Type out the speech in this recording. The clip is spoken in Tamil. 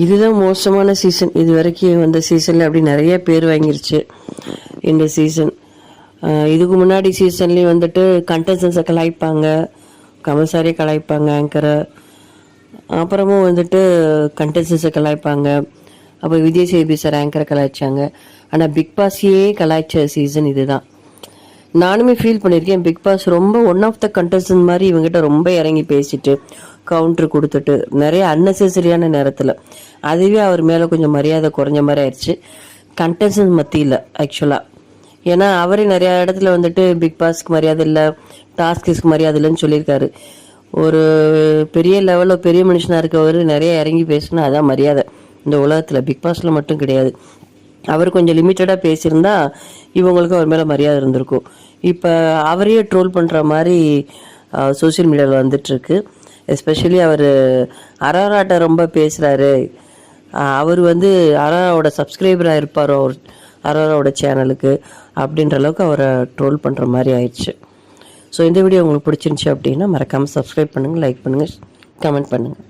இதுதான் மோசமான சீசன். இது வரைக்கும் வந்த சீசனில் அப்படி நிறைய பேர் வாங்கிருச்சு இந்த சீசன். இதுக்கு முன்னாடி சீசன்லேயும் வந்துட்டு கண்டஸ்டன்ஸை கலாய்ப்பாங்க, கமல்சாரியை கலாய்ப்பாங்க, ஆங்கரை. அப்புறமும் வந்துட்டு கண்டஸ்டன்ஸை கலாய்ப்பாங்க. அப்போ விஜய் சேதுபதி சார் ஆங்கரை கலாய்ச்சாங்க. ஆனால் பிக் பாஸையே கலாய்ச்ச சீசன் இதுதான். நானுமே ஃபீல் பண்ணியிருக்கேன். பிக் பாஸ் ரொம்ப ஒன் ஆஃப் த கண்டஸ்டன்ட் மாதிரி இவங்ககிட்ட ரொம்ப இறங்கி பேசிட்டு கவுண்ட்ரு கொடுத்துட்டு நிறைய அன்னெசரியான நேரத்தில் அதுவே அவர் மேலே கொஞ்சம் மரியாதை குறைஞ்ச மாதிரி ஆயிடுச்சு கண்டஸ்டன்ட் மத்தியில் ஆக்சுவலாக. ஏன்னா அவரே நிறையா இடத்துல வந்துட்டு பிக் பாஸ்க்கு மரியாதை இல்லை, டாஸ்க்கு மரியாதை இல்லைன்னு சொல்லியிருக்காரு. ஒரு பெரிய லெவலில் பெரிய மனுஷனாக இருக்கவர் நிறைய இறங்கி பேசினா அதான் மரியாதை இந்த உலகத்தில். பிக் பாஸில் மட்டும் கிடையாது. அவர் கொஞ்சம் லிமிட்டடாக பேசியிருந்தா இவங்களுக்கு அவர் மேலே மரியாதை இருந்திருக்கும். இப்போ அவரையே ட்ரோல் பண்ணுற மாதிரி சோசியல் மீடியாவில் வந்துட்டுருக்கு. எஸ்பெஷலி அவர் அரோராட்ட ரொம்ப பேசுகிறாரு. அவர் வந்து அரோராவோட சப்ஸ்கிரைபராக இருப்பார் அவர் அரோராவோட சேனலுக்கு அப்படின்ற அளவுக்கு அவரை ட்ரோல் பண்ணுற மாதிரி ஆயிடுச்சு. ஸோ இந்த வீடியோ உங்களுக்கு பிடிச்சிருந்துச்சி அப்படின்னா மறக்காமல் சப்ஸ்கிரைப் பண்ணுங்கள், லைக் பண்ணுங்கள், கமெண்ட் பண்ணுங்கள்.